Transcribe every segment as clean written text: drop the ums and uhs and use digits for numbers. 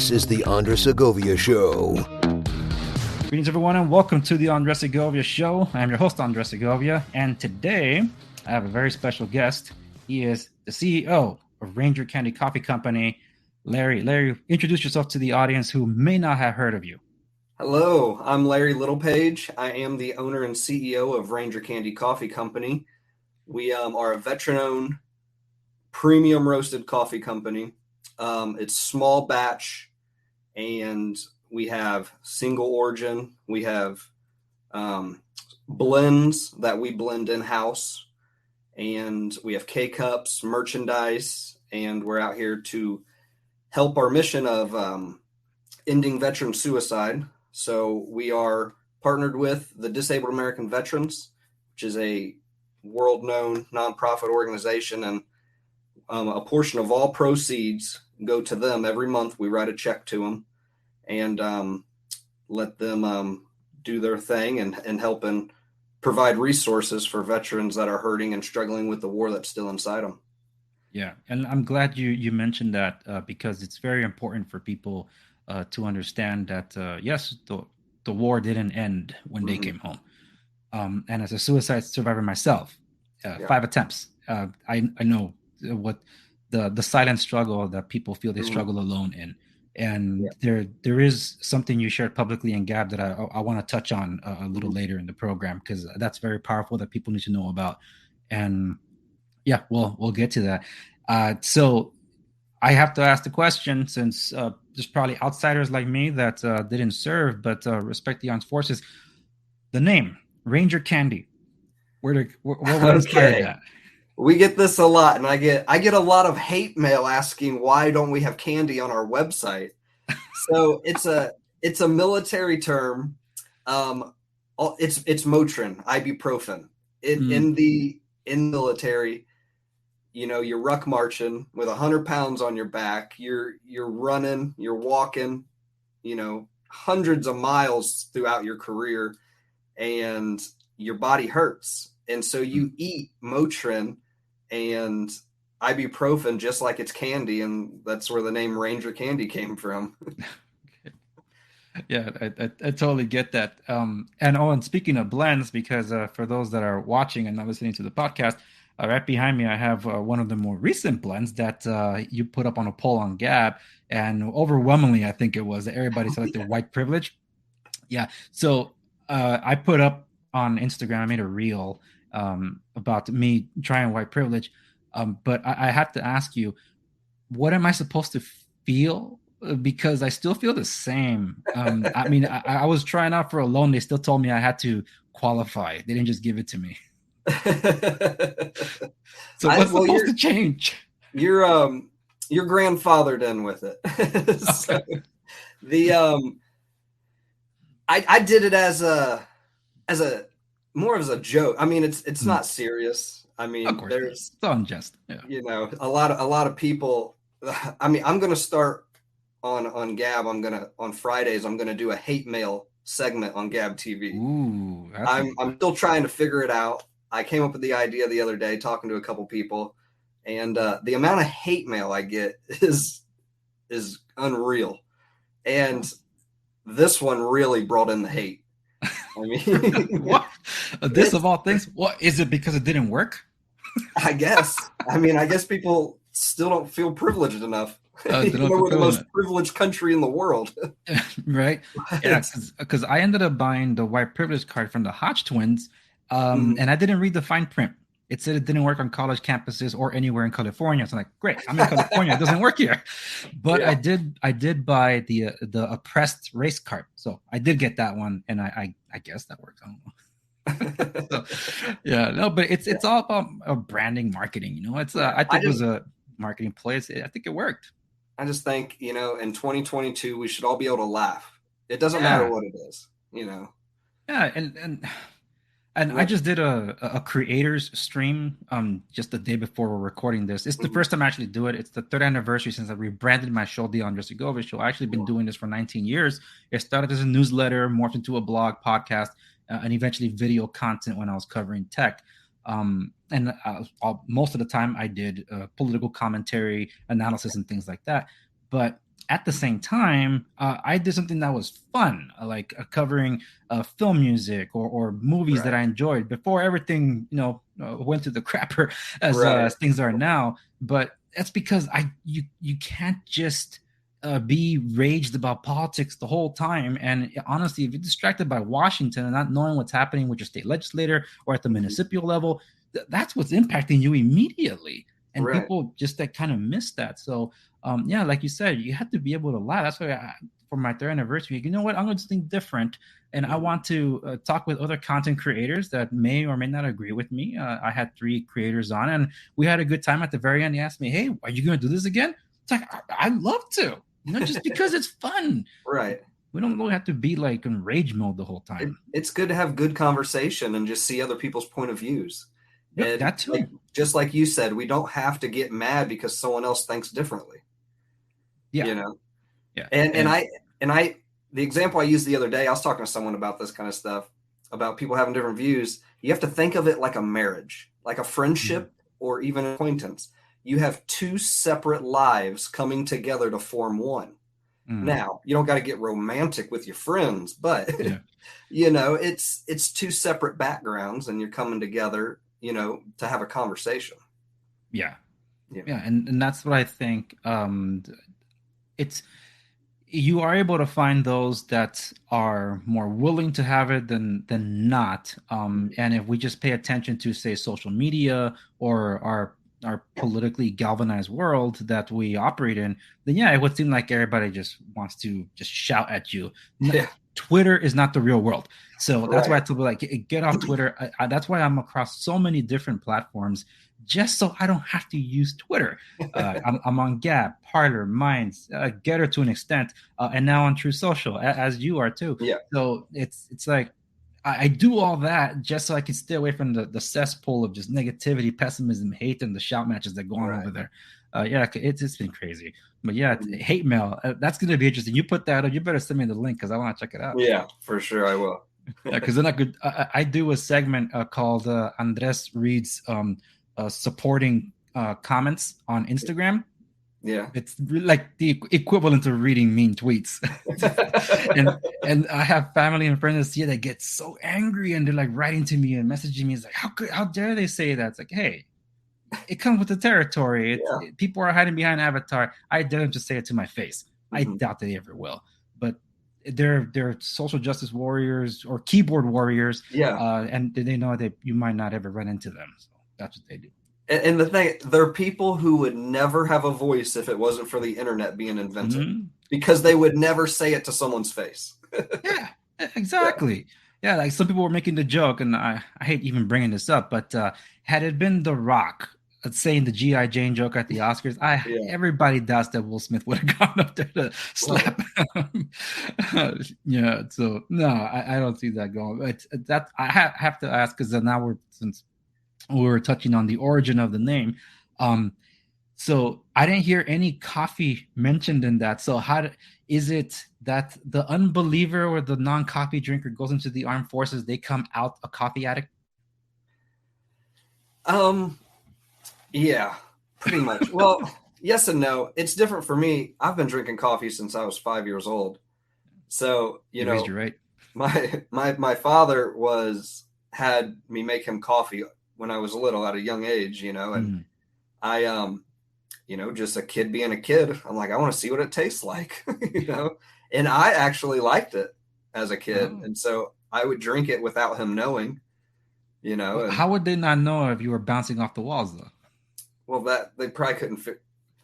This is the Andres Segovia Show. Greetings, everyone, and welcome to the Andres Segovia Show. I'm your host, Andres Segovia, and today I have a very special guest. He is the CEO of Ranger Candy Coffee Company, Lary. Lary, introduce yourself to the audience who may not have heard of you. Hello, I'm Lary Littlepage. I am the owner and CEO of Ranger Candy Coffee Company. We are a veteran-owned, premium roasted coffee company. It's small batch, and we have single origin. We have blends that we blend in-house, and we have K-Cups, merchandise, and we're out here to help our mission of ending veteran suicide. So we are partnered with the Disabled American Veterans, which is a world-known nonprofit organization, and a portion of all proceeds go to them. Every month we write a check to them and let them do their thing and help and provide resources for veterans that are hurting and struggling with the war that's still inside them. Yeah, and I'm glad you mentioned that because it's very important for people to understand that, yes, the war didn't end when they came home. And as a suicide survivor myself, 5 attempts, I know what the silent struggle that people feel they struggle alone in. And there is something you shared publicly in Gab that I want to touch on a little later in the program, because that's very powerful that people need to know about. And yeah, we'll get to that. So I have to ask the question, since there's probably outsiders like me that didn't serve, but respect the armed forces. The name Ranger Candy, what inspired that? We get this a lot, and I get a lot of hate mail asking why don't we have candy on our website. So it's a military term. It's Motrin, ibuprofen. In the military, you know, you're ruck marching with 100 pounds on your back. You're running, you're walking, you know, hundreds of miles throughout your career, and your body hurts. And so you eat Motrin and ibuprofen just like it's candy, and that's where the name Ranger Candy came from. Yeah, I totally get that. And speaking of blends, because for those that are watching and not listening to the podcast, right behind me, I have one of the more recent blends that you put up on a poll on Gab, and overwhelmingly, I think it was everybody selected White Privilege. Yeah, so I put up on Instagram, I made a reel about me trying White Privilege, but I have to ask you, what am I supposed to feel? Because I still feel the same. I mean, I was trying out for a loan. They still told me I had to qualify. They didn't just give it to me. So what's supposed to change? You're grandfathered in with it. So I did it as a more as a joke. I mean, it's not serious. I mean, there's it's unjust. Yeah. You know, a lot of people. I mean, I'm gonna start on Gab. On Fridays. I'm gonna do a hate mail segment on Gab TV. Ooh, I'm still trying to figure it out. I came up with the idea the other day, talking to a couple people, and the amount of hate mail I get is unreal. And this one really brought in the hate. I mean, what? This of all things? What is it? Because it didn't work? I guess. I mean, I guess people still don't feel privileged enough. We're the most privileged country in the world. Right? Yeah, because I ended up buying the White Privilege card from the Hodge twins, and I didn't read the fine print. It said it didn't work on college campuses or anywhere in California. So I'm like, great, I'm in California. It doesn't work here. But I did buy the oppressed race card. So I did get that one, and I guess that works. I don't know. So, yeah, no, but it's all about branding, marketing. You know, it's I think it was a marketing play. I think it worked. I just think, you know, in 2022 we should all be able to laugh. It doesn't matter what it is, you know. Yeah, and I just did a creators stream just the day before we're recording this. It's the first time I actually do it. It's the 3rd anniversary since I rebranded my show, The Andres Segovia Show. I've actually been doing this for 19 years. It started as a newsletter, morphed into a blog, podcast, and eventually video content when I was covering tech. And most of the time I did political commentary, analysis, and things like that. But at the same time, I did something that was fun, like covering film music or movies that I enjoyed before everything, went to the crapper as things are now. But that's because you can't just be raged about politics the whole time. And honestly, if you're distracted by Washington and not knowing what's happening with your state legislator or at the municipal level, that's what's impacting you immediately. And people just that kind of miss that. So yeah, like you said, you have to be able to laugh. That's why for my 3rd anniversary, you know what? I'm going to do something different. And I want to talk with other content creators that may or may not agree with me. I had 3 creators on, and we had a good time. At the very end, he asked me, "Hey, are you going to do this again?" It's like, I'd love to, just because it's fun. Right. We don't really have to be like in rage mode the whole time. It's good to have good conversation and just see other people's point of views. Yep, that too. Just like you said, we don't have to get mad because someone else thinks differently. Yeah. Yeah. And I the example I used the other day, I was talking to someone about this kind of stuff, about people having different views. You have to think of it like a marriage, like a friendship, or even an acquaintance. You have 2 separate lives coming together to form one. Now, you don't got to get romantic with your friends, but it's 2 separate backgrounds, and you're coming together, to have a conversation. Yeah. And that's what I think. It's, you are able to find those that are more willing to have it than not. And if we just pay attention to, say, social media or our politically galvanized world that we operate in, then it would seem like everybody just wants to just shout at you. Twitter is not the real world. So that's why I tell people, get off Twitter. That's why I'm across so many different platforms, just so I don't have to use Twitter. I'm on Gab, Parler, Minds, Getter to an extent, and now on True Social, as you are too. Yeah. So it's like I do all that just so I can stay away from the cesspool of just negativity, pessimism, hate, and the shout matches that go on over there. It's been crazy. But hate mail, that's going to be interesting. You put that up, you better send me the link because I want to check it out. Yeah, for sure I will. Because then I do a segment called Andres Reads supporting comments on Instagram. Yeah, it's like the equivalent of reading mean tweets. and I have family and friends that get so angry, and they're like writing to me and messaging me. It's like, how dare they say that? It's like, hey, it comes with the territory. People are hiding behind Avatar. I dare them to say it to my face. I doubt they ever will. But they're social justice warriors or keyboard warriors. And they know that you might not ever run into them. So that's what they do. And the thing, there are people who would never have a voice if it wasn't for the internet being invented, because they would never say it to someone's face. Yeah, exactly. Yeah, like some people were making the joke, and I hate even bringing this up, but had it been The Rock saying the G.I. Jane joke at the Oscars, everybody doubts that Will Smith would have gone up there to slap him. So no, I don't see that going. But that I have to ask, because now since we're touching on the origin of the name. So I didn't hear any coffee mentioned in that. So is it that the unbeliever or the non-coffee drinker goes into the armed forces, they come out a coffee addict? Yeah, pretty much. Well, yes and no. It's different for me. I've been drinking coffee since I was 5 years old. So, you know, right. My father had me make him coffee when I was little at a young age, and I, just a kid being a kid, I'm like, I want to see what it tastes like, and I actually liked it as a kid. And so I would drink it without him knowing, Well, how would they not know if you were bouncing off the walls though? Well, that they probably couldn't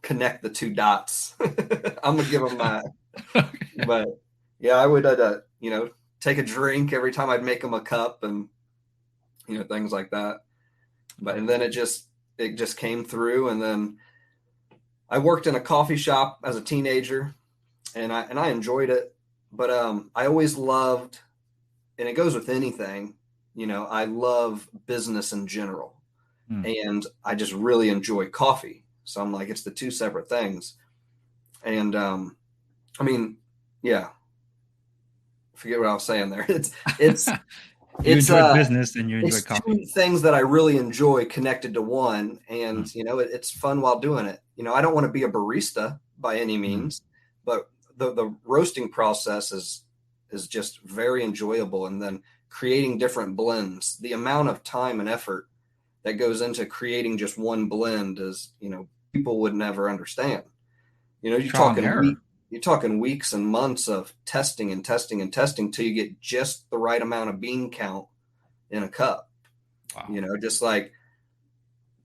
connect the 2 dots. I'm going to give them that. Okay. But yeah, I would, take a drink every time I'd make them a cup and, things like that. And then it just came through. And then I worked in a coffee shop as a teenager, and I enjoyed it. But I always loved, and it goes with anything, I love business in general. And I just really enjoy coffee. So I'm like, it's the 2 separate things. And forget what I was saying there. It's you enjoy business and you enjoy coffee. 2 things that I really enjoy connected to one. And, it's fun while doing it. I don't want to be a barista by any means, but the roasting process is just very enjoyable. And then creating different blends, the amount of time and effort that goes into creating just one blend is, people would never understand. You're Trial and error. you're talking weeks and months of testing and testing and testing till you get just the right amount of bean count in a cup. Wow. Just like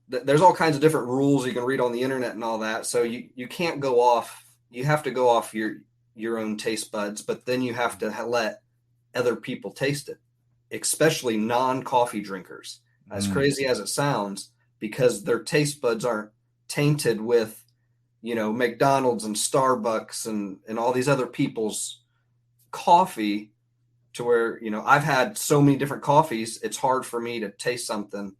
there's all kinds of different rules you can read on the internet and all that. So you can't go off. You have to go off your own taste buds, but then you have to let other people taste it, especially non-coffee drinkers. As crazy as it sounds, because their taste buds aren't tainted with, McDonald's and Starbucks and all these other people's coffee, to where, I've had so many different coffees. It's hard for me to taste something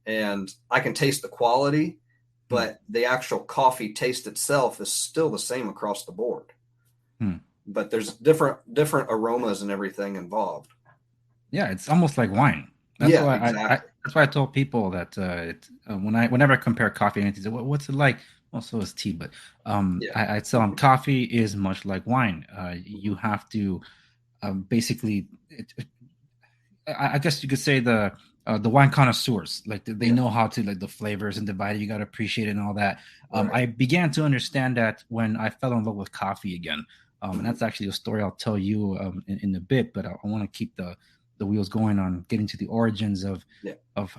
and I can taste the quality, but the actual coffee taste itself is still the same across the board. But there's different aromas and everything involved. Yeah, it's almost like wine. That's why exactly. That's why I told people that whenever I compare coffee and anything, what's it like? Well, so is tea, but I tell them coffee is much like wine. You have to basically, I guess you could say the wine connoisseurs, like they know how to, like, the flavors and divide it. You got to appreciate it and all that. Right. I began to understand that when I fell in love with coffee again. And that's actually a story I'll tell you in a bit, but I want to keep the wheels going on getting to the origins of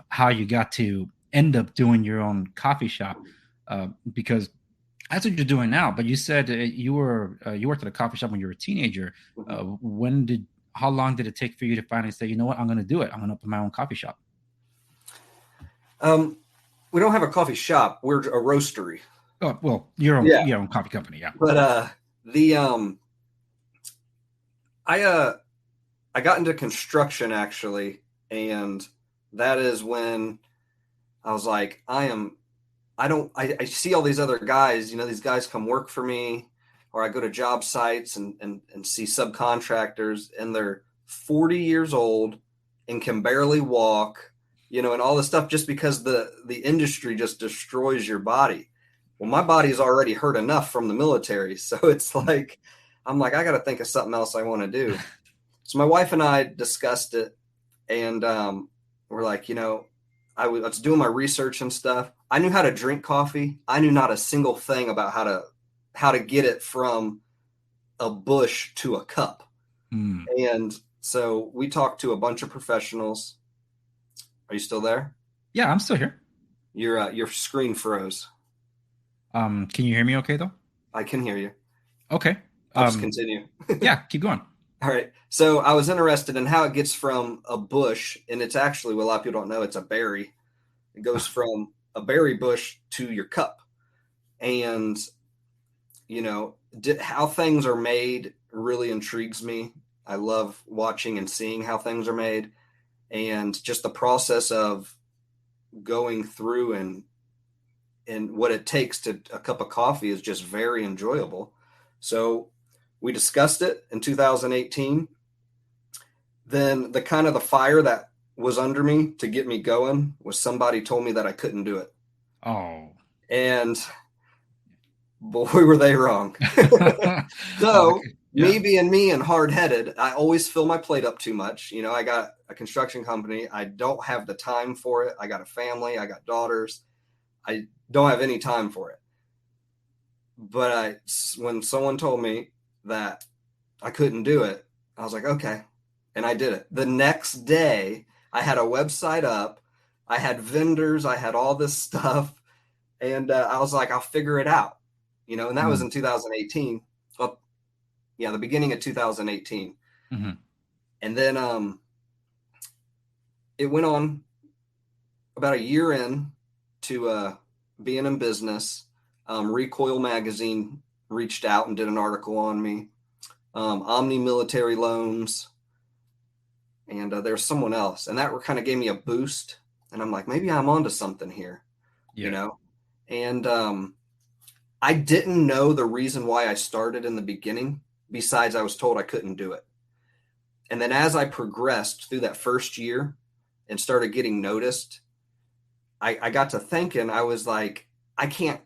how you got to end up doing your own coffee shop, because that's what you're doing now. But you said you worked at a coffee shop when you were a teenager. How long did it take for you to finally say, you know what, I'm going to do it? I'm going to open my own coffee shop. We don't have a coffee shop. We're a roastery. Oh, well, your own coffee company. Yeah. But I got into construction actually. And that is when I was like, I see all these other guys, these guys come work for me, or I go to job sites and see subcontractors, and they're 40 years old and can barely walk, and all this stuff, just because the industry just destroys your body. Well, my body's already hurt enough from the military. So it's like, I'm like, I got to think of something else I want to do. So my wife and I discussed it, and we're like, I was doing my research and stuff. I knew how to drink coffee. I knew not a single thing about how to get it from a bush to a cup. And so we talked to a bunch of professionals. Are you still there? Yeah, I'm still here. Your screen froze. Can you hear me okay, though? I can hear you. Okay. I'll just continue. Yeah, keep going. All right. So I was interested in how it gets from a bush, and it's actually, what a lot of people don't know, it's a berry. It goes from a berry bush to your cup. And, how things are made really intrigues me. I love watching and seeing how things are made, and just the process of going through and what it takes to a cup of coffee is just very enjoyable. So we discussed it in 2018. Then the fire that was under me to get me going was somebody told me that I couldn't do it. Oh. And boy, were they wrong. So me being me and hard-headed, I always fill my plate up too much. I got a construction company. I don't have the time for it. I got a family. I got daughters. I don't have any time for it. But when someone told me that I couldn't do it, I was like, okay. And I did it. The next day, I had a website up. I had vendors. I had all this stuff. And I was like, I'll figure it out. And that was in 2018. Well, the beginning of 2018. Mm-hmm. And then it went on about a year in to being in business. Recoil Magazine reached out and did an article on me. Omni Military Loans. And there's someone else. And that kind of gave me a boost. And I'm like, maybe I'm onto something here, And I didn't know the reason why I started in the beginning, besides I was told I couldn't do it. And then as I progressed through that first year and started getting noticed, I got to thinking, I was like, I can't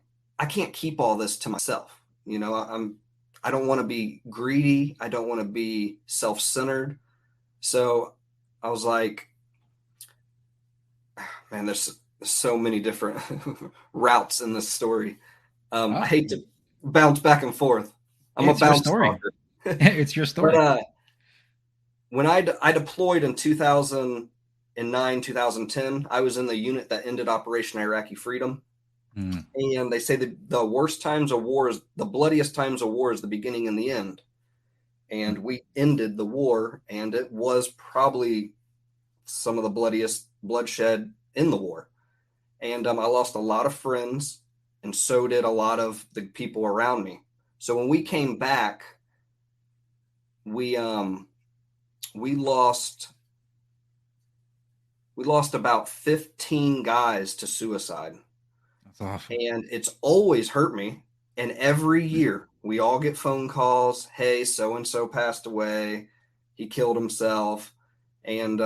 keep all this to myself. I I don't want to be greedy. I don't want to be self-centered. So I was like, man, there's so many different routes in this story. I hate to bounce back and forth. I'm a bounce talker. It's your story. But when I deployed in 2009, 2010, I was in the unit that ended Operation Iraqi Freedom. And they say that the worst times of war is the bloodiest times of war is the beginning and the end. And we ended the war, and it was probably some of the bloodiest bloodshed in the war. And I lost a lot of friends, and so did a lot of the people around me. So when we came back, we lost about 15 guys to suicide. That's awful. And it's always hurt me. And every year we all get phone calls. Hey, so-and-so passed away. He killed himself. And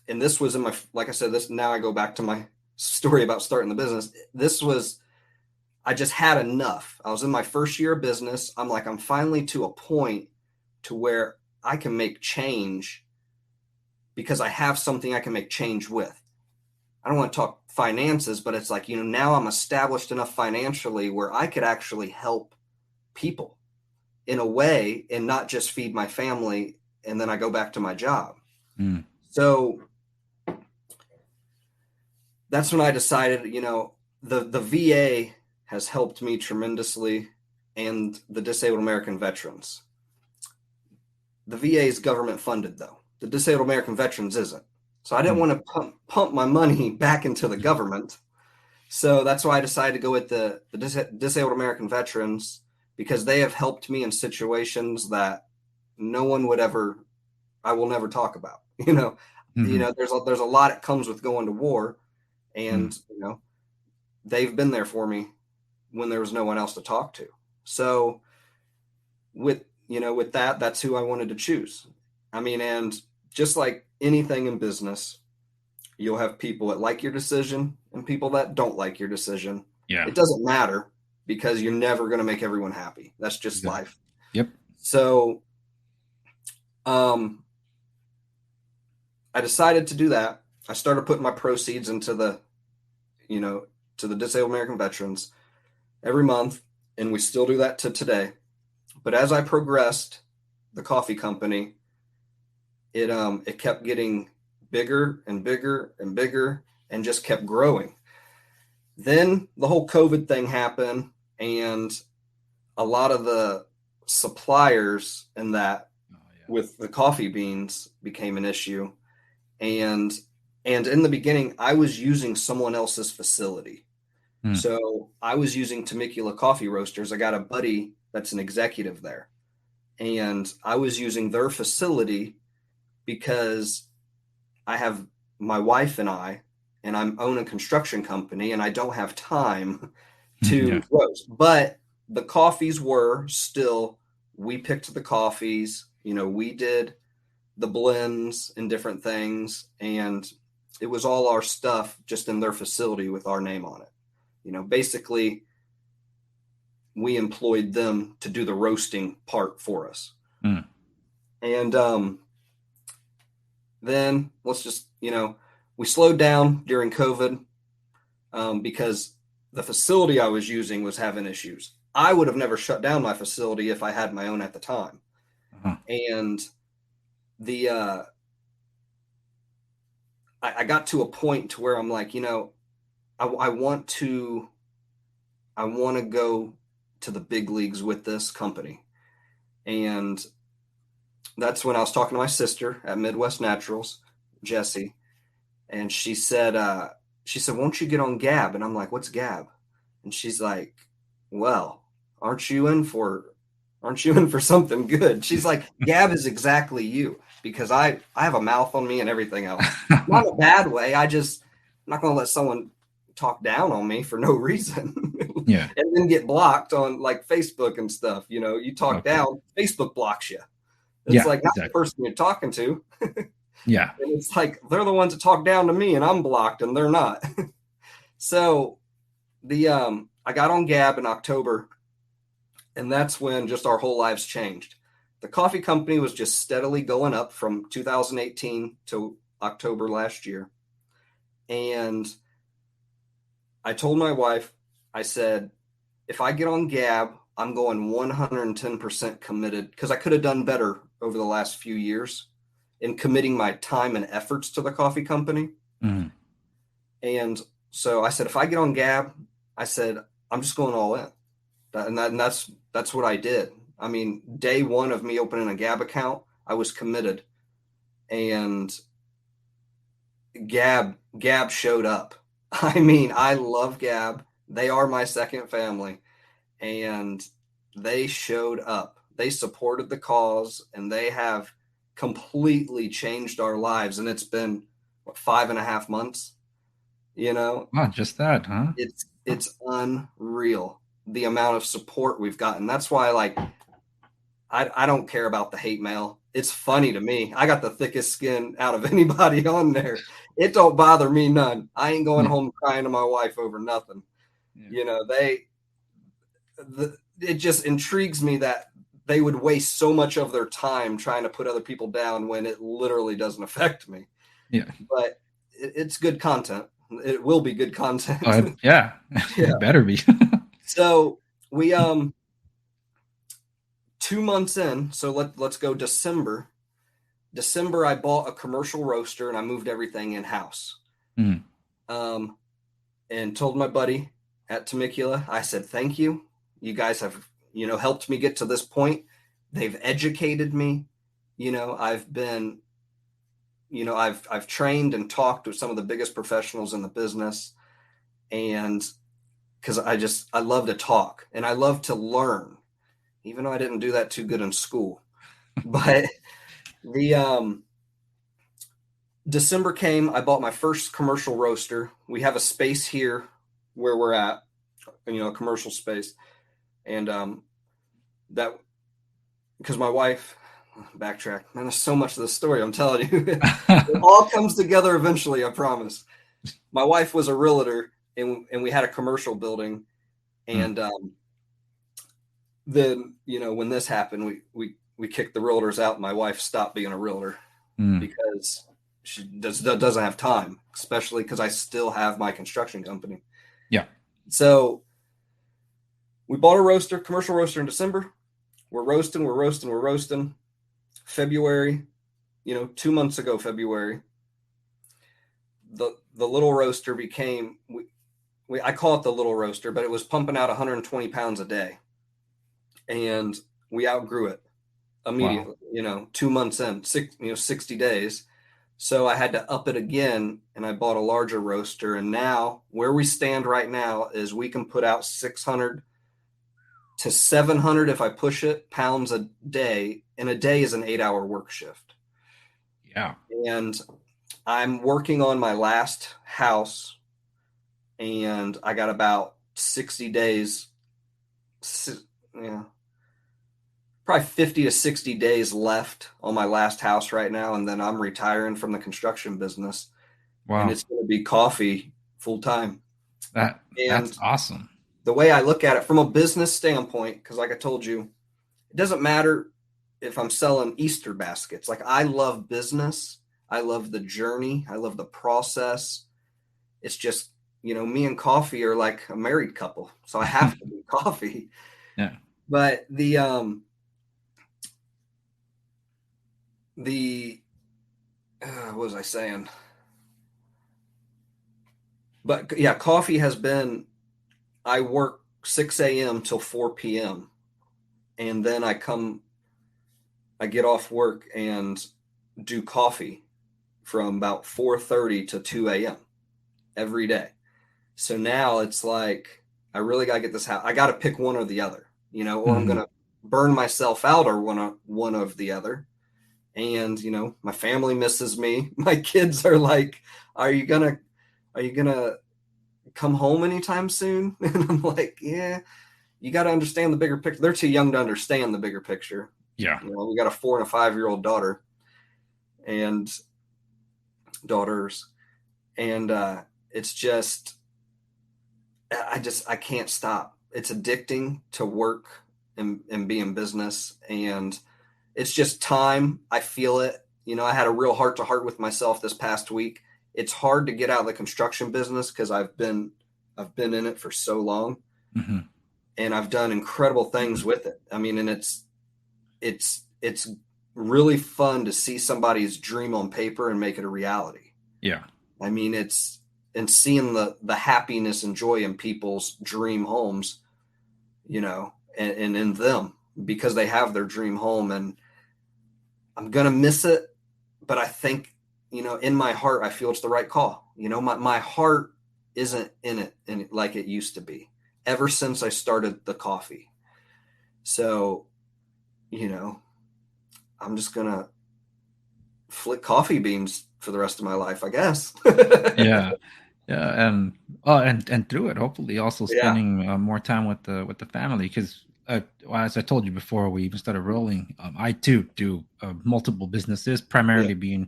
this was in my, like I said, now I go back to my story about starting the business. I just had enough. I was in my first year of business. I'm like, I'm finally to a point to where I can make change because I have something I can make change with. I don't want to talk finances, but it's like, now I'm established enough financially where I could actually help people in a way and not just feed my family. And then I go back to my job. So that's when I decided, the VA has helped me tremendously, and the Disabled American Veterans. The VA is government funded, though. The Disabled American Veterans isn't. So I didn't want to pump my money back into the government. So that's why I decided to go with the Disabled American Veterans, because they have helped me in situations that no one would ever, I will never talk about. There's a lot that comes with going to war, and they've been there for me when there was no one else to talk to. So with that, that's who I wanted to choose. And just like anything in business, you'll have people that like your decision and people that don't like your decision. Yeah. It doesn't matter because you're never going to make everyone happy. That's just life. Yep. So, I decided to do that. I started putting my proceeds into the Disabled American Veterans every month, and we still do that to today. But as I progressed the coffee company, it kept getting bigger and bigger and bigger and just kept growing. Then the whole COVID thing happened, and a lot of the suppliers and that with the coffee beans became an issue. And in the beginning, I was using someone else's facility. So I was using Temecula Coffee Roasters. I got a buddy that's an executive there, and I was using their facility because I have my wife and I own a construction company, and I don't have time to roast. But the coffees were still, we picked the coffees, we did the blends and different things, and it was all our stuff just in their facility with our name on it. Basically we employed them to do the roasting part for us. And then let's just, we slowed down during COVID because the facility I was using was having issues. I would have never shut down my facility if I had my own at the time. And I got to a point to where I'm like, I want to go to the big leagues with this company. And that's when I was talking to my sister at Midwest Naturals, Jessie. And she said, won't you get on Gab? And I'm like, what's Gab? And she's like, well, aren't you in for something good? She's like, Gab is exactly you, because I have a mouth on me and everything else. Not in a bad way. I'm not going to let someone talk down on me for no reason. Yeah. And then get blocked on like Facebook and stuff. You talk down, Facebook blocks you. It's not the person you're talking to. Yeah. And it's like, they're the ones that talk down to me and I'm blocked and they're not. So I got on Gab in October And that's when just our whole lives changed. The coffee company was just steadily going up from 2018 to October last year. And I told my wife, I said, if I get on Gab, I'm going 110% committed, because I could have done better over the last few years in committing my time and efforts to the coffee company. Mm. And so I said, if I get on Gab, I said, I'm just going all in. And that's what I did. I mean, day one of me opening a Gab account, I was committed. And Gab showed up. I mean, I love Gab. They are my second family. And they showed up. They supported the cause, and they have completely changed our lives. And it's been, 5.5 months, Wow, just that, huh? It's unreal, the amount of support we've gotten. That's why, I don't care about the hate mail. It's funny to me. I got the thickest skin out of anybody on there. It don't bother me none. I ain't going home crying to my wife over nothing. Yeah. It just intrigues me that they would waste so much of their time trying to put other people down when it literally doesn't affect me. Yeah. But it's good content. It will be good content. Yeah. It better be. So we 2 months in, so let's go December. December, I bought a commercial roaster and I moved everything in-house. Mm. And told my buddy at Temecula, I said, thank you. You guys have, helped me get to this point. They've educated me. I've been, I've trained and talked with some of the biggest professionals in the business. And because I love to talk and I love to learn, even though I didn't do that too good in school. But the December came, I bought my first commercial roaster. We have a space here where we're at, a commercial space. And that, because my wife, backtrack, man, there's so much of the story, I'm telling you. It all comes together eventually, I promise. My wife was a realtor, and we had a commercial building. And then, when this happened, we kicked the realtors out. And my wife stopped being a realtor because she doesn't have time, especially because I still have my construction company. Yeah. So we bought a commercial roaster in December. We're roasting. February, 2 months ago, February, the little roaster became, I call it the little roaster, but it was pumping out 120 pounds a day. And we outgrew it immediately, 2 months in, 60 days. So I had to up it again, and I bought a larger roaster. And now where we stand right now is we can put out 600 to 700, if I push it, pounds a day. And a day is an 8-hour work shift. Yeah. And I'm working on my last house, and I got about 60 days, probably 50 to 60 days left on my last house right now. And then I'm retiring from the construction business. Wow. And it's going to be coffee full time. That's awesome. The way I look at it from a business standpoint, because like I told you, it doesn't matter if I'm selling Easter baskets. Like, I love business. I love the journey. I love the process. It's just, me and coffee are like a married couple. So I have to do coffee. Yeah. But what was I saying? But yeah, coffee has been, I work 6 a.m. till 4 p.m. And then I get off work and do coffee from about 4:30 to 2 a.m. every day. So now it's like, I really got to get this house. I got to pick one or the other, or I'm going to burn myself out, or one of the other. And, my family misses me. My kids are like, are you going to come home anytime soon? And I'm like, yeah, you got to understand the bigger picture. They're too young to understand the bigger picture. Yeah. We got a 4 and a 5-year-old daughter and daughters. And it's just, I can't stop. It's addicting to work and be in business. And it's just time. I feel it. I had a real heart to heart with myself this past week. It's hard to get out of the construction business because I've been in it for so long, Mm-hmm. and I've done incredible things with it. I mean, and it's really fun to see somebody's dream on paper and make it a reality. Yeah. I mean, and seeing the happiness and joy in people's dream homes, and in them because they have their dream home. And I'm going to miss it, but I think, in my heart, I feel it's the right call. My heart isn't in it and like it used to be ever since I started the coffee. So, I'm just going to flick coffee beans for the rest of my life, I guess. Yeah. Yeah, and through it, hopefully, also spending more time with the family. Because as I told you before we even started rolling, I too do multiple businesses, primarily being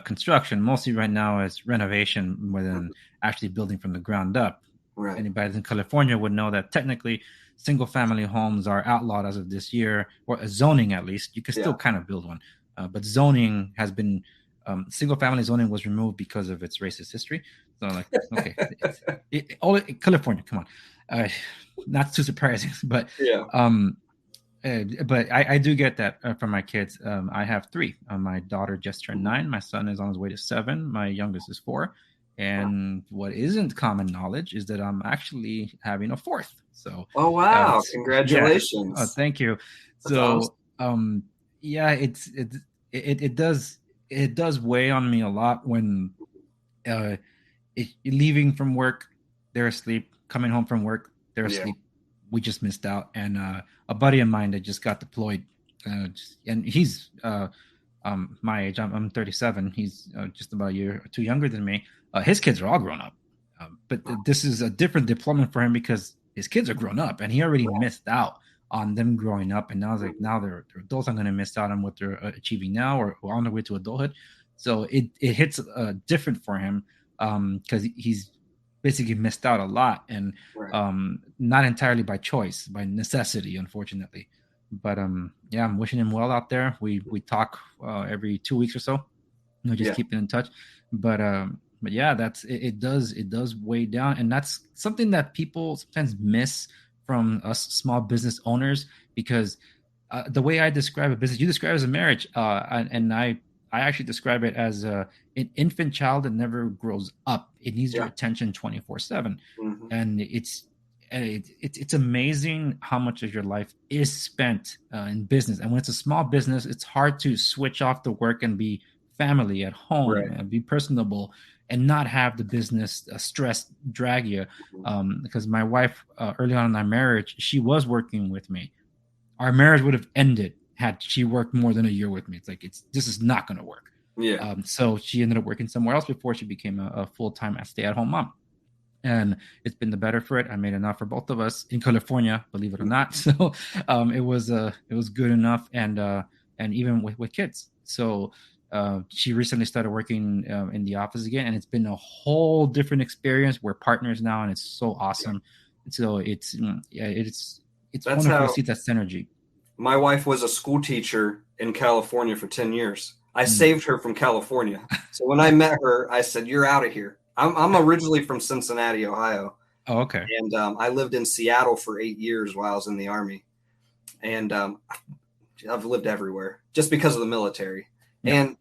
construction. Mostly right now is renovation, more than actually building from the ground up. Right. Anybody in California would know that technically, single family homes are outlawed as of this year, or a zoning at least. You can still kind of build one, but zoning has been. Single family zoning was removed because of its racist history. So okay, California, come on, not too surprising, but but I do get that from my kids. I have three. My daughter just turned 9. My son is on his way to 7. My youngest is 4. And what isn't common knowledge is that I'm actually having a 4th. So, oh wow, congratulations! Yeah. Thank you. That's so, awesome. Yeah, it does weigh on me a lot when leaving from work, they're asleep. Coming home from work, they're asleep. We just missed out. And a buddy of mine that just got deployed, and he's my age. I'm 37. He's just about a year or two younger than me. His kids are all grown up, but this is a different deployment for him because his kids are grown up, and he already missed out on them growing up. And now it's like now they're adults. I'm going to miss out on what they're achieving now or on their way to adulthood. So it hits different for him because he's basically missed out a lot, and not entirely by choice, by necessity, unfortunately. But yeah, I'm wishing him well out there. We talk every 2 weeks or so, just keeping in touch. But yeah, it does weigh down, and that's something that people sometimes miss from us small business owners, because the way I describe a business, you describe it as a marriage, and I actually describe it as an infant child that never grows up. It needs your attention 24/7, and it's amazing how much of your life is spent in business. And when it's a small business, it's hard to switch off the work and be family at home and be personable and not have the business stress drag you. Because my wife, early on in our marriage, she was working with me. Our marriage would have ended had she worked more than a year with me. It's like this is not going to work. So she ended up working somewhere else before she became a full-time stay-at-home mom. And it's been the better for it. I made enough for both of us in California, believe it or not. So it was good enough, and even with kids. So she recently started working in the office again, and it's been a whole different experience. We're partners now, and it's so awesome. So it's wonderful to see that synergy. My wife was a school teacher in California for 10 years. I saved her from California. So when I met her, I said, "You're out of here." I'm originally from Cincinnati, Ohio. Oh, okay. And I lived in Seattle for 8 years while I was in the Army. And I've lived everywhere just because of the military and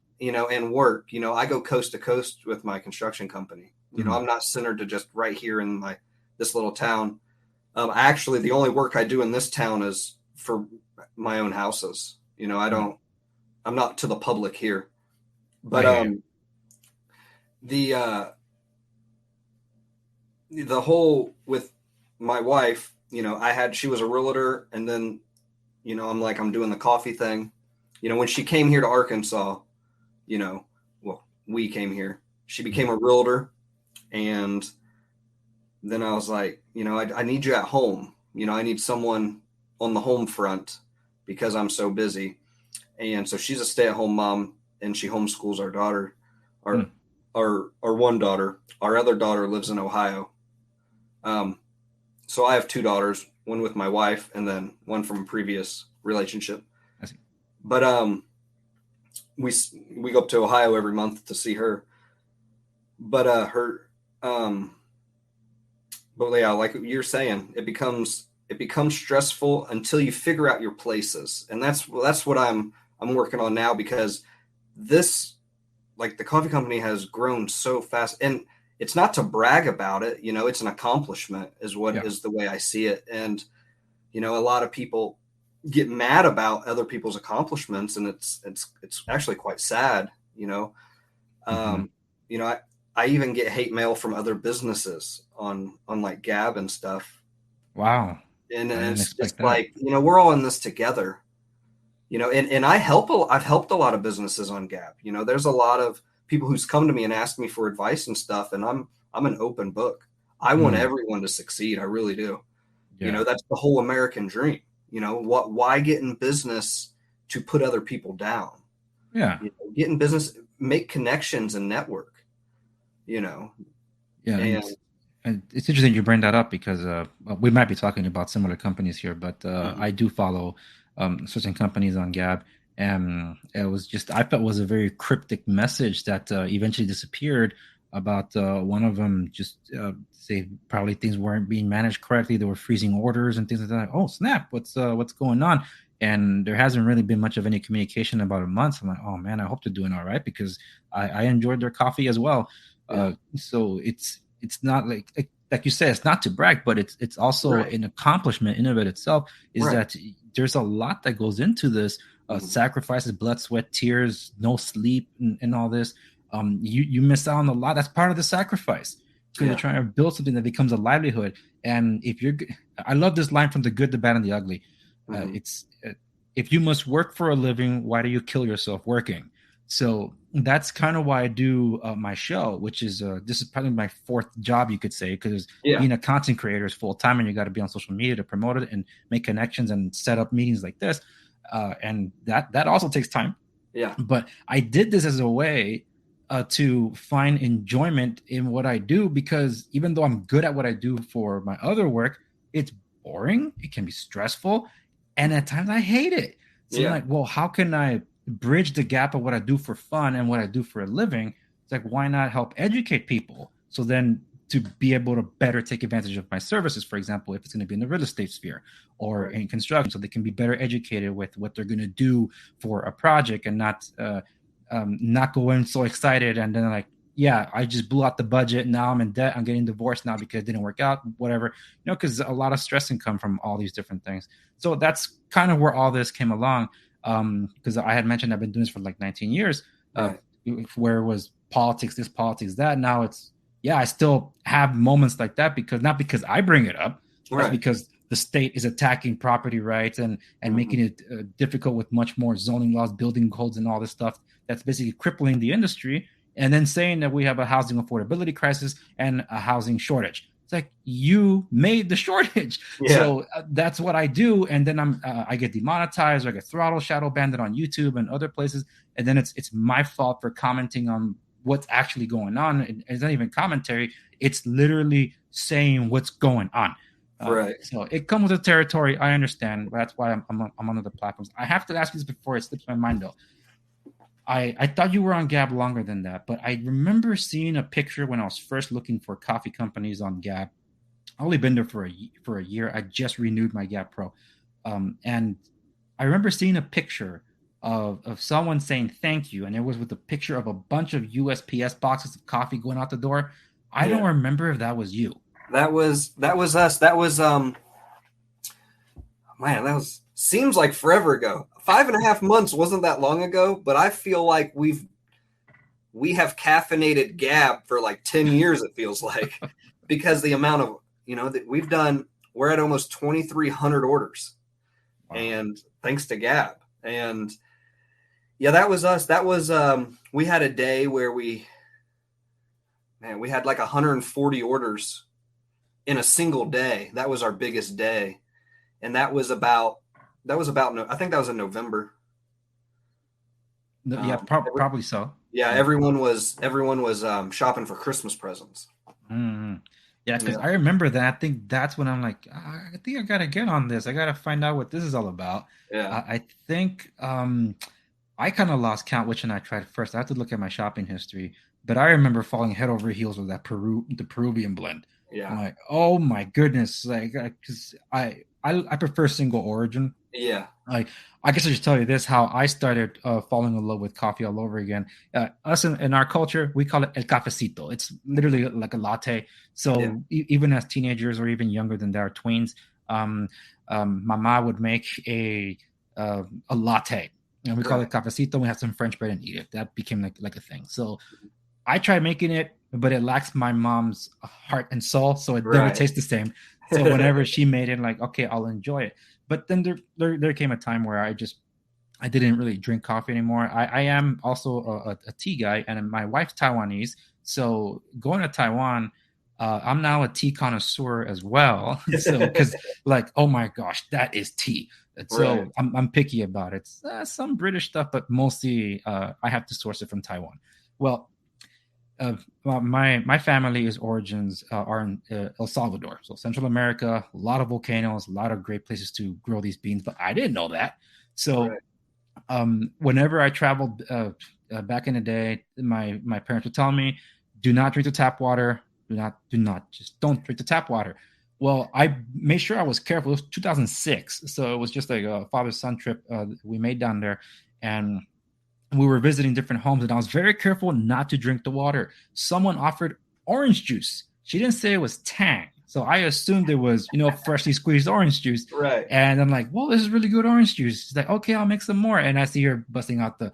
work. I go coast to coast with my construction company. I'm not centered to just right here in this little town. Actually, the only work I do in this town is for my own houses. I'm not to the public here. But the whole with my wife, she was a realtor, and then, I'm doing the coffee thing. When she came here to Arkansas, we came here, she became a realtor. And then I was like, I need you at home. I need someone on the home front because I'm so busy. And so she's a stay-at-home mom, and she homeschools our daughter, our one daughter. Our other daughter lives in Ohio. So I have 2 daughters, one with my wife and then one from a previous relationship. I see. But we go up to Ohio every month to see her. But but yeah, like you're saying, it becomes stressful until you figure out your places, and that's what I'm working on now, because this, like, the coffee company has grown so fast, and it's not to brag about it, it's an accomplishment is what Yeah. is the way I see it. And a lot of people get mad about other people's accomplishments, and it's actually quite sad. Mm-hmm. I even get hate mail from other businesses on like Gab and stuff, Wow. and I didn't it's expect just that. like, we're all in this together. And I've helped a lot of businesses on Gab. There's a lot of people who's come to me and asked me for advice and stuff, and I'm an open book. I want Mm, everyone to succeed. I really do. yeah. That's the whole American dream. Why get in business to put other people down? Yeah. Get in business, make connections and network, Yeah. and And it's interesting you bring that up because we might be talking about similar companies here, but Mhm. I do follow certain companies on Gab. And it was just, I felt was a very cryptic message that eventually disappeared about one of them just say probably things weren't being managed correctly. They were freezing orders and things like that. Oh, snap. What's going on? And there hasn't really been much of any communication about a month. I'm like, oh man, I hope they're doing all right, because I enjoyed their coffee as well. Yeah. So it's not like you said, it's not to brag, but it's also Right. an accomplishment in of it itself. Is Right. that there's a lot that goes into this, Mhm. sacrifices, blood, sweat, tears, no sleep, and all this. You miss out on a lot. That's part of the sacrifice, because you're Yeah. trying to build something that becomes a livelihood. And I love this line from The Good, the Bad, and the Ugly. Mhm. It's if you must work for a living, why do you kill yourself working? So that's kind of why I do my show, which is this is probably my 4th job, you could say, because Yeah. being a content creator is full time, and you got to be on social media to promote it and make connections and set up meetings like this, and that also takes time. Yeah. But I did this as a way to find enjoyment in what I do, because even though I'm good at what I do for my other work, it's boring. It can be stressful. And at times I hate it. So I'm Yeah. like, well, how can I bridge the gap of what I do for fun and what I do for a living? It's like, why not help educate people? So then to be able to better take advantage of my services, for example, if it's going to be in the real estate sphere or Right. in construction, so they can be better educated with what they're going to do for a project, and not go in so excited and then like, yeah, I just blew out the budget. Now I'm in debt. I'm getting divorced now because it didn't work out, whatever, because a lot of stress can come from all these different things. So that's kind of where all this came along. Because I had mentioned I've been doing this for like 19 years, Right. where it was politics, this, politics, that. Now it's, yeah, I still have moments like that, because not because I bring it up, that's Right. because the state is attacking property rights and Mhm. making it difficult with much more zoning laws, building codes, and all this stuff that's basically crippling the industry. And then saying that we have a housing affordability crisis and a housing shortage. It's like, you made the shortage. Yeah. So that's what I do. And then I get demonetized, or I get throttle shadow banned on YouTube and other places. And then it's my fault for commenting on what's actually going on. And it's not even commentary. It's literally saying what's going on. Right. So it comes with the territory. I understand. That's why I'm on other platforms. I have to ask you this before it slips my mind, though. I thought you were on Gab longer than that, but I remember seeing a picture when I was first looking for coffee companies on Gab. I've only been there for a year. I just renewed my Gab Pro, and I remember seeing a picture of someone saying thank you, and it was with a picture of a bunch of USPS boxes of coffee going out the door. I don't Yeah. remember if that was you. That was us. That was man, that was seems like forever ago. 5.5 months wasn't that long ago, but I feel like we have caffeinated Gab for like 10 years, it feels like, because the amount of, that we've done, we're at almost 2,300 orders. Wow. And thanks to Gab. And yeah, that was us. That was, we had a day where we had like 140 orders in a single day. That was our biggest day. And I think that was in November. Yeah, probably so. Yeah, Yeah. everyone was shopping for Christmas presents. Mm-hmm. Yeah, because I remember that. I think that's when I'm like, I think I gotta get on this. I gotta find out what this is all about. Yeah. I think I kind of lost count which one I tried first. I have to look at my shopping history, but I remember falling head over heels with the Peruvian blend. Yeah. I'm like, oh my goodness, like, because I prefer single origin. Yeah. Like, I guess I should tell you this: how I started falling in love with coffee all over again. Us in our culture, we call it el cafecito. It's literally like a latte. So even as teenagers or even younger than that, or tweens, my mom would make a latte, and we call it cafecito. We have some French bread and eat it. That became like a thing. So I tried making it, but it lacks my mom's heart and soul, so it never tastes the same. So whenever she made it, like, okay, I'll enjoy it. But then there came a time where I didn't really drink coffee anymore. I am also a tea guy, and my wife's Taiwanese. So going to Taiwan, I'm now a tea connoisseur as well. So because like, oh my gosh, that is tea. So I'm picky about it. Some British stuff, but mostly I have to source it from Taiwan. Well, my family's origins are in El Salvador, so Central America. A lot of volcanoes, a lot of great places to grow these beans, but I didn't know that. So whenever I traveled back in the day, my parents would tell me, do not drink the tap water. Do not just don't drink the tap water. Well, I made sure I was careful. It was 2006, so it was just like a father-son trip we made down there, and we were visiting different homes, and I was very careful not to drink the water. Someone offered orange juice. She didn't say it was Tang, so I assumed it was, freshly squeezed orange juice. Right. And I'm like, well, this is really good orange juice. She's like, okay, I'll make some more. And I see her busting out the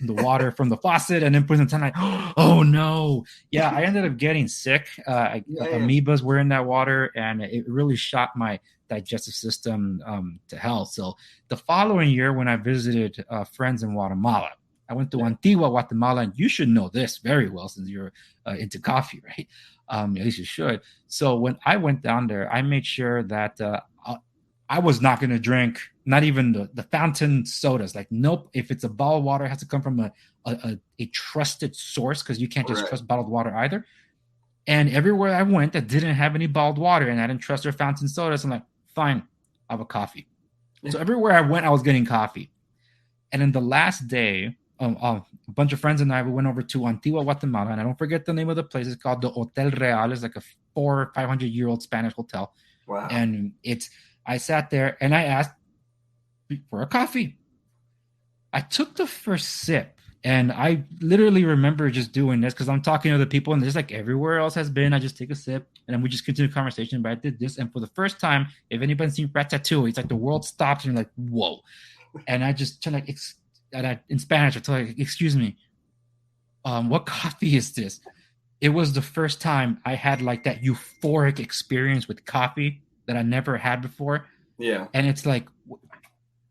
water from the faucet and then putting some like, oh no. Yeah, I ended up getting sick. Amoebas were in that water, and it really shot my digestive system to hell. So the following year, when I visited friends in Guatemala, I went to Antigua, Guatemala, and you should know this very well since you're into coffee, right? At least you should. So when I went down there, I made sure that I was not going to drink, not even the fountain sodas. Like, nope. If it's a bottled water, it has to come from a trusted source, because you can't just trust bottled water either. And everywhere I went that didn't have any bottled water and I didn't trust their fountain sodas, I'm like, fine, I'll have a coffee. So everywhere I went, I was getting coffee. And then the last day, a bunch of friends and I, we went over to Antigua, Guatemala, and I don't forget the name of the place. It's called the Hotel Real. It's like a 400- or 500-year-old Spanish hotel. Wow. And I sat there and I asked for a coffee. I took the first sip, and I literally remember just doing this because I'm talking to other people, and just like everywhere else has been, I just take a sip and then we just continue the conversation. But I did this, and for the first time, if anybody's seen Ratatouille, it's like the world stops and you're like, whoa. And I just turned in Spanish, I told her, excuse me, what coffee is this? It was the first time I had like that euphoric experience with coffee that I never had before. Yeah. And it's like,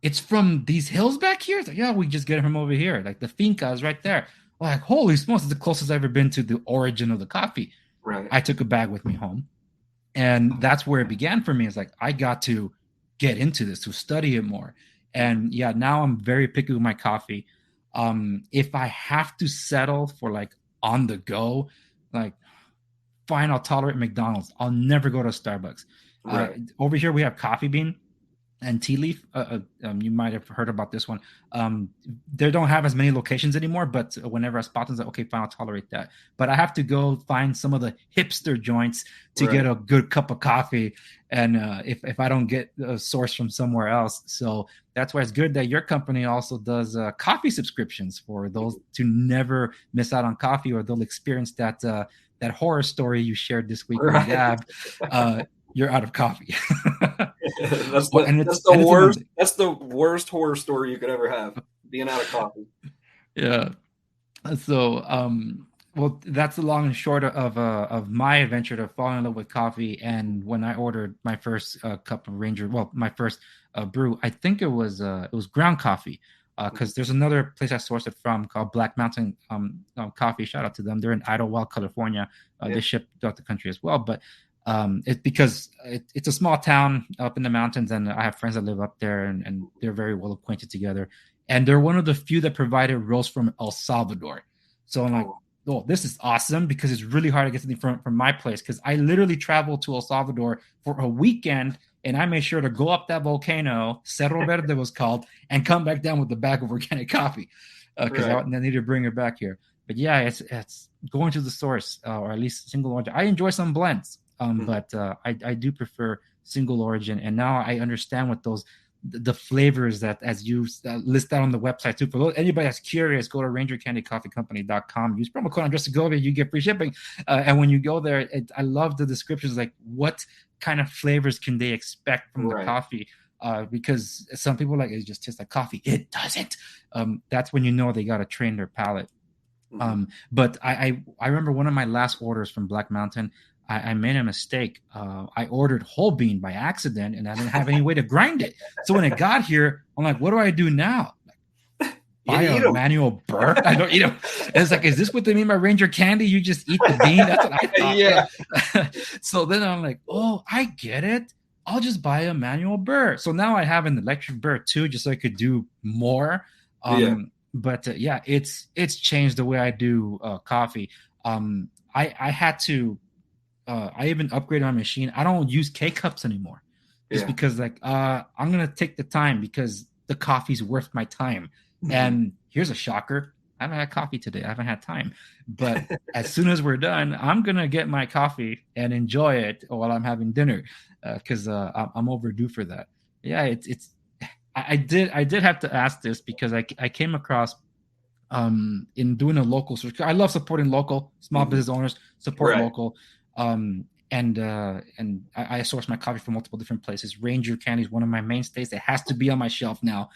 it's from these hills back here? It's like, yeah, we just get it from over here. Like the finca is right there. Like, holy smokes, it's the closest I've ever been to the origin of the coffee. Right. I took a bag with me home. And that's where it began for me. It's like, I got to get into this, to study it more. And yeah, now I'm very picky with my coffee. If I have to settle for like on the go, like, fine, I'll tolerate McDonald's. I'll never go to Starbucks. Over here, we have Coffee Bean and Tea Leaf. You might have heard about this one. They don't have as many locations anymore, but whenever I spot them, like, okay, fine, I'll tolerate that. But I have to go find some of the hipster joints to get a good cup of coffee, and if I don't get a source from somewhere else. So that's why it's good that your company also does coffee subscriptions for those to never miss out on coffee, or they'll experience that horror story you shared this week with Gab. You're out of coffee. That's the worst horror story you could ever have, being out of coffee. Yeah. So, well, that's the long and short of my adventure to fall in love with coffee. And when I ordered my first cup of Ranger, my first brew, I think it was ground coffee, because there's another place I sourced it from called Black Mountain Coffee. Shout out to them. They're in Idlewild, California. They ship throughout the country as well, but it's because it's a small town up in the mountains, and I have friends that live up there, and they're very well acquainted together. And they're one of the few that provided roast from El Salvador. So I'm like, oh, this is awesome because it's really hard to get something from my place. Because I literally traveled to El Salvador for a weekend and I made sure to go up that volcano, Cerro Verde was called, and come back down with a bag of organic coffee because I needed to bring it back here. But yeah, it's going to the source or at least single origin. I enjoy some blends, but I do prefer single origin. And now I understand what the flavors that, as you list out on the website too. For anybody that's curious, go to rangercandycoffeecompany.com. Use promo code AndressaGovia, you get free shipping. And when you go there, I love the descriptions, like what kind of flavors can they expect from the coffee. Because some people like it just tastes like coffee. It doesn't. That's when you know they got to train their palate. But I remember one of my last orders from Black Mountain, I made a mistake. I ordered whole bean by accident, and I didn't have any way to grind it. So when it got here, I'm like, what do I do now? Buy a manual burr? I don't eat them. And it's like, is this what they mean by Ranger Candy? You just eat the bean? That's what I thought. Yeah. So then I'm like, oh, I get it. I'll just buy a manual burr. So now I have an electric burr too, just so I could do more. But it's changed the way I do coffee. I had to. I even upgraded my machine. I don't use K-cups anymore, just because I'm gonna take the time because the coffee's worth my time. And here's a shocker: I haven't had coffee today. I haven't had time. But as soon as we're done, I'm gonna get my coffee and enjoy it while I'm having dinner, because I'm overdue for that. Yeah, it's. I did have to ask this because I came across in doing a local search. I love supporting local small business owners, support local. And I source my coffee from multiple different places. Ranger Candy is one of my mainstays. It has to be on my shelf now.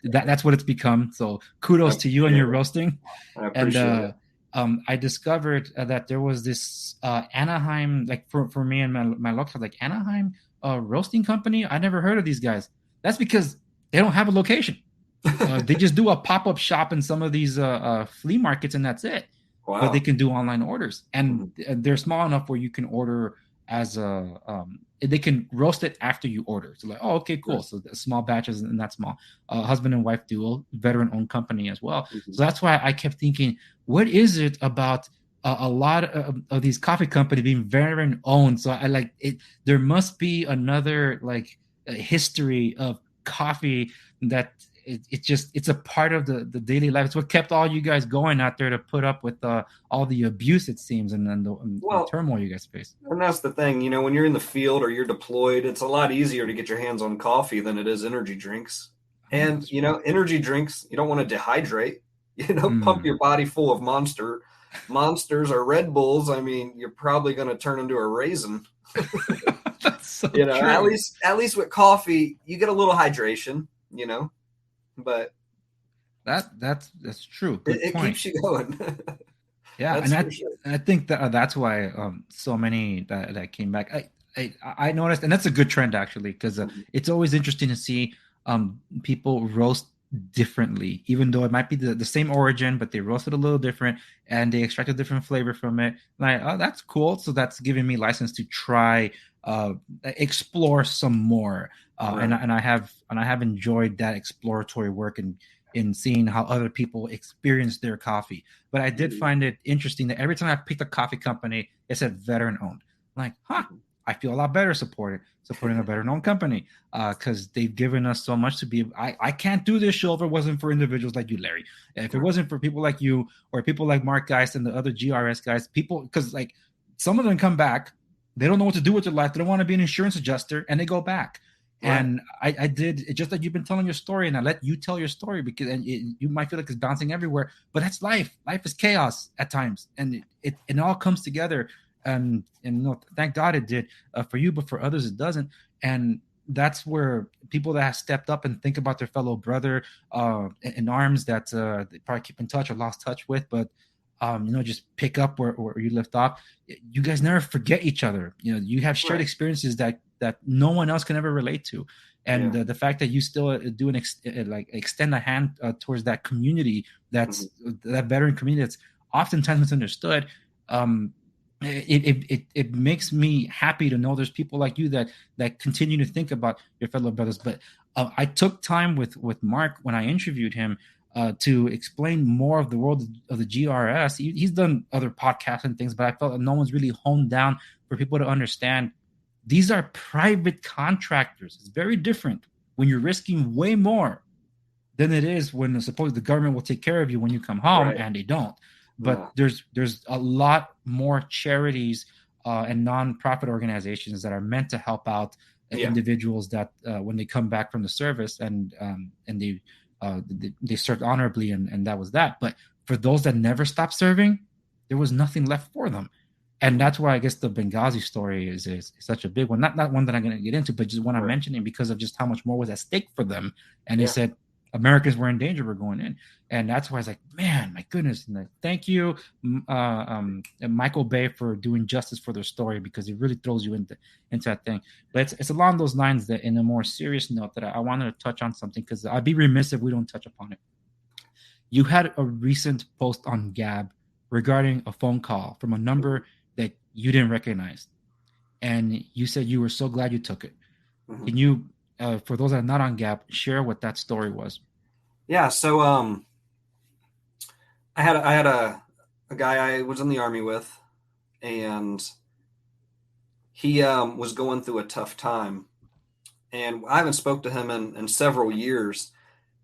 That's what it's become. So kudos to you and your roasting. I appreciate it. I discovered that there was this Anaheim, like for me and my local, like Anaheim roasting company. I never heard of these guys. That's because they don't have a location. They just do a pop-up shop in some of these flea markets, and that's it. Wow. But they can do online orders, and they're small enough where you can order as they can roast it after you order. So like, oh, okay, cool. So small batches and that small. Husband and wife duo, veteran-owned company as well. So that's why I kept thinking, what is it about a lot of these coffee companies being veteran-owned? So I like it. There must be another like history of coffee that it's a part of the daily life. It's what kept all you guys going out there to put up with all the abuse, it seems, and the turmoil you guys face. And that's the thing, when you're in the field or you're deployed, it's a lot easier to get your hands on coffee than it is energy drinks. And energy drinks, you don't want to dehydrate. Pump your body full of monsters or Red Bulls. I mean, you're probably going to turn into a raisin. That's so true. At least with coffee, you get a little hydration. But that's true. It keeps you going. Yeah, and I think that's why so many that came back. I noticed, and that's a good trend actually, because it's always interesting to see people roast differently, even though it might be the same origin, but they roast it a little different and they extract a different flavor from it. Like, oh, that's cool. So that's giving me license to try explore some more. And I have enjoyed that exploratory work and in seeing how other people experience their coffee. But I did find it interesting that every time I picked a coffee company, it said veteran owned. I'm like, I feel a lot better supporting a veteran owned company because they've given us so much to be. I can't do this show if it wasn't for individuals like you, Larry. If it wasn't for people like you or people like Mark Geist and the other GRS guys, because like some of them come back, they don't know what to do with their life. They don't want to be an insurance adjuster, and they go back. Right. And I did it just like you've been telling your story, and I let you tell your story because you might feel like it's bouncing everywhere, but that's life. Life is chaos at times, and it all comes together. And thank God it did for you, but for others it doesn't. And that's where people that have stepped up and think about their fellow brother in arms that they probably keep in touch or lost touch with, but just pick up where you left off. You guys never forget each other. You have shared experiences that no one else can ever relate to. And the fact that you still do extend a hand towards that community, that veteran community that's oftentimes misunderstood. It makes me happy to know there's people like you that continue to think about your fellow brothers. But I took time with Mark when I interviewed him to explain more of the world of the GRS. He's done other podcasts and things, but I felt that no one's really honed down for people to understand these are private contractors. It's very different when you're risking way more than it is when suppose the government will take care of you when you come home, right, and they don't. But there's a lot more charities and nonprofit organizations that are meant to help out individuals that when they come back from the service and they served honorably and that was that. But for those that never stopped serving, there was nothing left for them. And that's why I guess the Benghazi story is such a big one. Not one that I'm going to get into, but just one I'm mentioning because of just how much more was at stake for them. And they said, Americans were in danger. We're going in. And that's why I was like, man, my goodness. And thank you, Michael Bay, for doing justice for their story, because it really throws you into that thing. But it's along those lines that, in a more serious note, that I wanted to touch on something, because I'd be remiss if we don't touch upon it. You had a recent post on Gab regarding a phone call from a number that you didn't recognize. And you said you were so glad you took it. Mm-hmm. Can you, for those that are not on Gab, share what that story was? Yeah. So I had a guy I was in the Army with, and he was going through a tough time. And I haven't spoke to him in several years.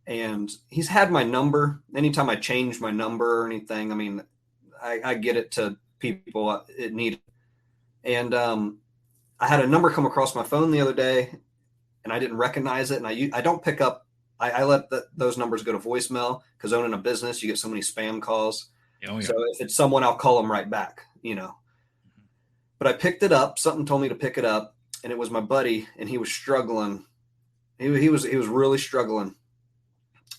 And he's had my number. Anytime I change my number or anything, I mean, I get it to people it need. And I had a number come across my phone the other day, and I didn't recognize it. And I don't pick up. I let those numbers go to voicemail, because owning a business, you get so many spam calls. Oh, yeah. So if it's someone, I'll call them right back, you know. But I picked it up. Something told me to pick it up, and it was my buddy, and he was struggling. He was really struggling,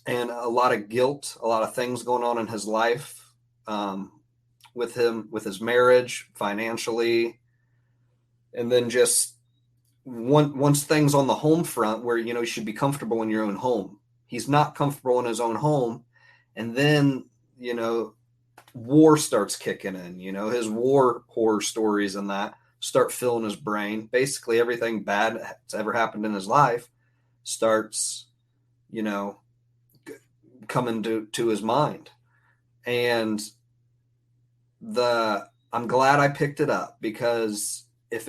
and a lot of guilt, a lot of things going on in his life, with him, with his marriage, financially, and then just once things on the home front where, you know, you should be comfortable in your own home. He's not comfortable in his own home. And then, you know, war starts kicking in, you know, his war horror stories and that start filling his brain. Basically everything bad that's ever happened in his life starts, you know, coming to his mind. And I'm glad I picked it up, because if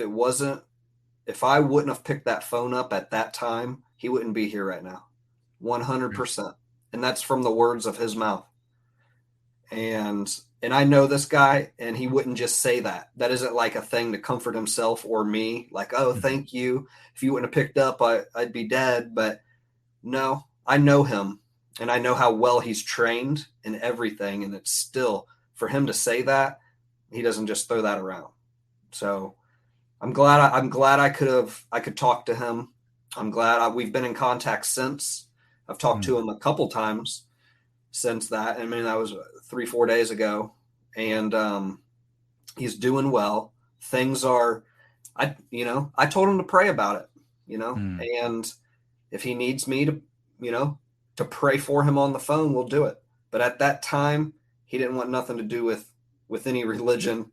I wouldn't have picked that phone up at that time, he wouldn't be here right now. 100%. And that's from the words of his mouth. And I know this guy, and he wouldn't just say that. That isn't like a thing to comfort himself or me. Like, oh, thank you. If you wouldn't have picked up, I'd be dead. But no, I know him, and I know how well he's trained in everything. And it's still, for him to say that, he doesn't just throw that around. So I'm glad I could talk to him. I'm glad we've been in contact since. I've talked to him a couple times since that. I mean, that was 3-4 days ago, and he's doing well. Things are, I told him to pray about it, you know, and if he needs me to, you know, to pray for him on the phone, we'll do it. But at that time, he didn't want nothing to do with any religion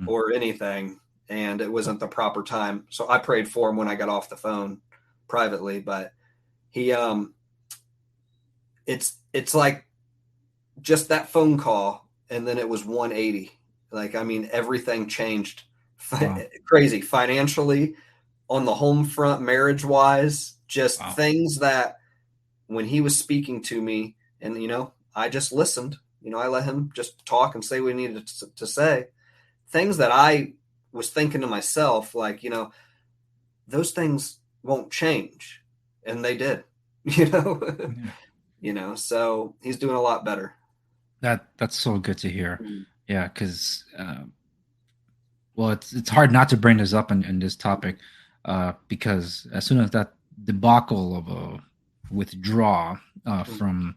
or anything. And it wasn't the proper time. So I prayed for him when I got off the phone privately, but he, it's like just that phone call. And then it was 180. Like, I mean, everything changed. Wow. Crazy financially, on the home front, marriage wise, just things that when he was speaking to me, and, you know, I just listened, you know, I let him just talk and say what he needed to say, things that I was thinking to myself, like, you know, those things won't change. And they did, you know, you know, so he's doing a lot better. That's so good to hear. Yeah. Cause, well, it's hard not to bring this up in this topic, because as soon as that debacle of a withdraw, from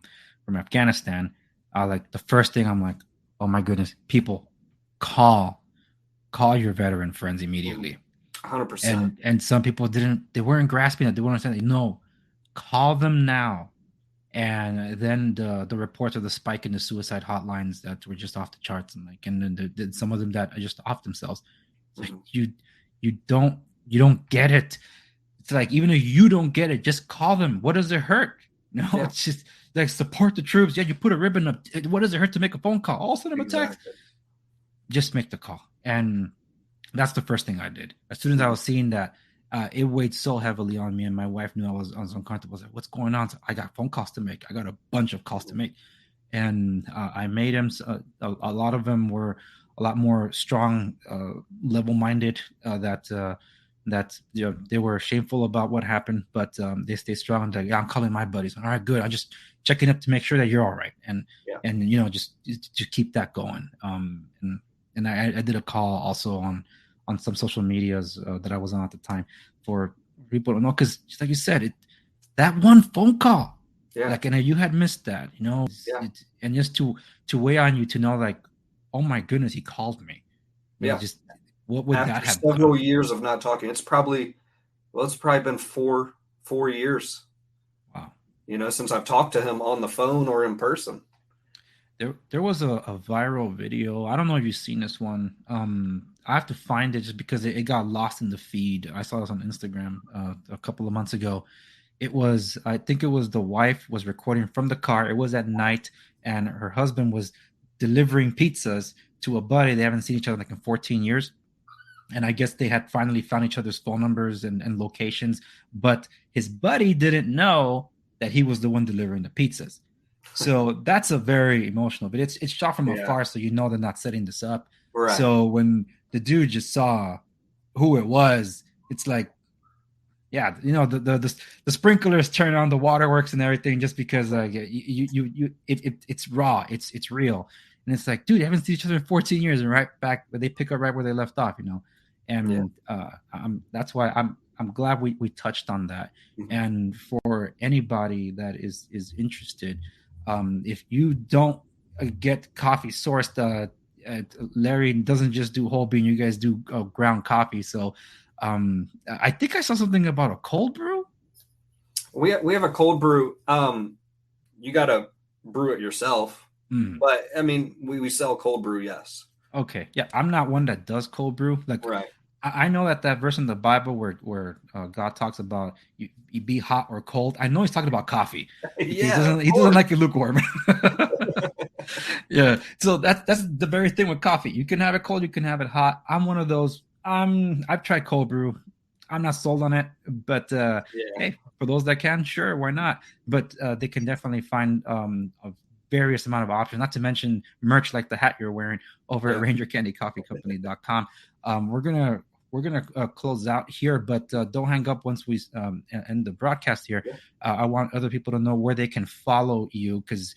Afghanistan, like the first thing I'm like, oh my goodness, people call your veteran friends immediately. 100%. And some people they weren't grasping it. They weren't saying, no, call them now. And then the reports of the spike in the suicide hotlines that were just off the charts, and then some of them that are just off themselves. It's like, you don't get it. It's like, even if you don't get it, just call them. What does it hurt? No, It's just, like support the troops. Yeah, you put a ribbon up. What does it hurt to make a phone call? I'll send them a text. Just make the call. And that's the first thing I did. As soon as I was seeing that, it weighed so heavily on me, and my wife knew I was uncomfortable. I was like, "What's going on?" So I got phone calls to make. I got a bunch of calls to make, and I made them. A lot of them were a lot more strong, level-minded. That they were shameful about what happened, but they stayed strong. And like, yeah, I'm calling my buddies. All right, good. I'm just checking up to make sure that you're all right, and just keep that going. And I did a call also on some social medias that I was on at the time for people to know, because just like you said, that one phone call, like, and you had missed that, and just to weigh on you to know, like, oh my goodness, he called me. Just what would that have done? Several years of not talking. It's probably been four years. Wow. Since I've talked to him on the phone or in person. There was a viral video. I don't know if you've seen this one. I have to find it just because it got lost in the feed. I saw this on Instagram a couple of months ago. I think it was the wife was recording from the car. It was at night, and her husband was delivering pizzas to a buddy. They haven't seen each other like in 14 years. And I guess they had finally found each other's phone numbers and locations. But his buddy didn't know that he was the one delivering the pizzas. So that's a very emotional, but it's shot from afar, so they're not setting this up. Right. So when the dude just saw who it was, it's like, the sprinklers turn on, the waterworks and everything, just because it's raw, it's real, and it's like, dude, you haven't seen each other in 14 years, and right back, they pick up right where they left off, and that's why I'm glad we touched on that. Mm-hmm. And for anybody that is interested. If you don't get coffee sourced, Lary doesn't just do whole bean. You guys do ground coffee. So I think I saw something about a cold brew. We have a cold brew. You got to brew it yourself. But, I mean, we sell cold brew, yes. Okay. Yeah, I'm not one that does cold brew. Like, right. I know that verse in the Bible where God talks about you be hot or cold. I know he's talking about coffee. He doesn't like it lukewarm. Yeah. So that's the very thing with coffee. You can have it cold, you can have it hot. I'm one of those. I've tried cold brew. I'm not sold on it, but hey, for those that can, sure, why not? But they can definitely find a various amount of options, not to mention merch like the hat you're wearing over at rangercandycoffeecompany.com. We're gonna close out here, but don't hang up once we end the broadcast here. I want other people to know where they can follow you, because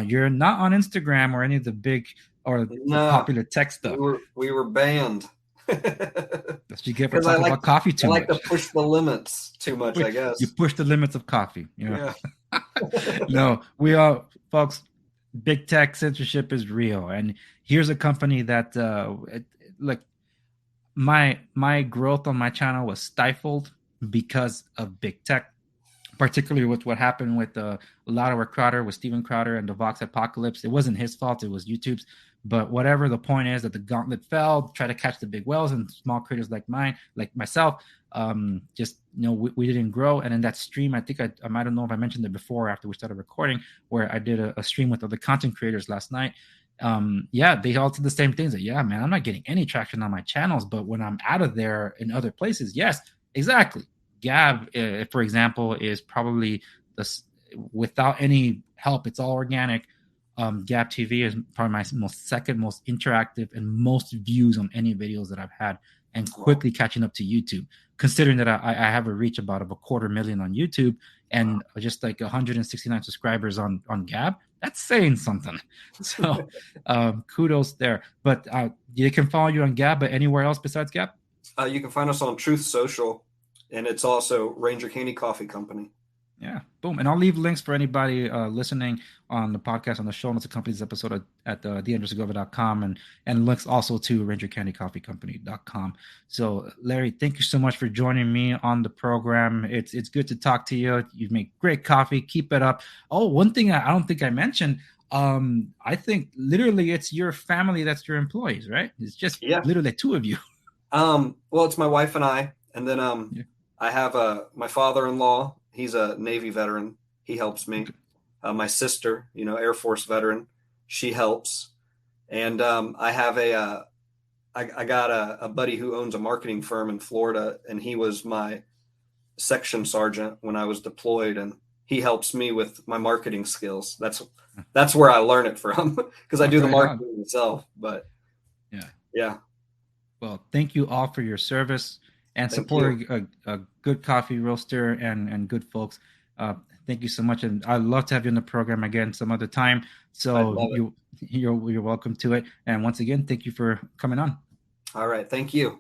you're not on Instagram or any of the big or the popular tech stuff. We were banned. That's what you get for talking about coffee too much. I like to push the limits too much, I guess. You push the limits of coffee. No, we are, folks. Big tech censorship is real, and here's a company that my growth on my channel was stifled because of big tech, particularly with what happened with Louder Crowder, with Steven Crowder and the Vox Apocalypse. It wasn't his fault, it was YouTube's. But whatever, the point is that the gauntlet fell, try to catch the big whales, and small creators like myself, we didn't grow. And in that stream, I think I might don't know if I mentioned it before after we started recording, where I did a stream with other content creators last night. They all said the same things. That, man, I'm not getting any traction on my channels, but when I'm out of there in other places, yes, exactly. Gab, for example, is probably without any help, it's all organic. Gab TV is probably my second most interactive and most views on any videos that I've had, and quickly catching up to YouTube, considering that I have a reach about of 250,000 on YouTube and just like 169 subscribers on Gab. That's saying something. So kudos there. But they can follow you on Gab, but anywhere else besides Gab? You can find us on Truth Social, and it's also Ranger Candy Coffee Company. Yeah, boom. And I'll leave links for anybody listening on the podcast, on the show notes, accompanies this episode at theandrewsegovia.com, and links also to rangercandycoffeecompany.com. So, Lary, thank you so much for joining me on the program. It's good to talk to you. You make great coffee. Keep it up. Oh, one thing I don't think I mentioned, I think literally it's your family that's your employees, right? It's just literally two of you. Well, it's my wife and I, and then I have my father-in-law. He's a Navy veteran. He helps me. Okay. My sister, Air Force veteran, she helps. And I have I got a buddy who owns a marketing firm in Florida, and he was my section sergeant when I was deployed, and he helps me with my marketing skills. That's where I learn it from, because I do the marketing myself. But yeah. Well, thank you all for your service and supporting a good coffee roaster and good folks. Thank you so much, and I'd love to have you on the program again some other time. So you're welcome to it. And once again, thank you for coming on. All right, thank you.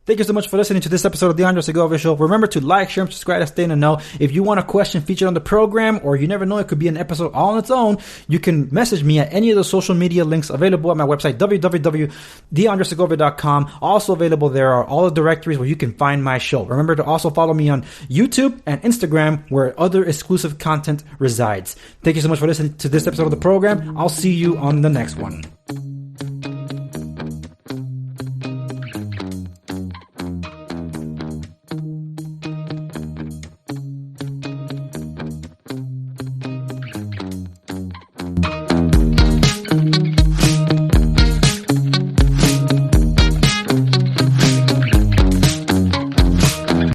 Thank you so much for listening to this episode of the Andre Segovia Show. Remember to like, share, and subscribe to stay in the know. If you want a question featured on the program, or you never know, it could be an episode all on its own, you can message me at any of the social media links available at my website, www.theandresegovia.com. Also available there are all the directories where you can find my show. Remember to also follow me on YouTube and Instagram, where other exclusive content resides. Thank you so much for listening to this episode of the program. I'll see you on the next one.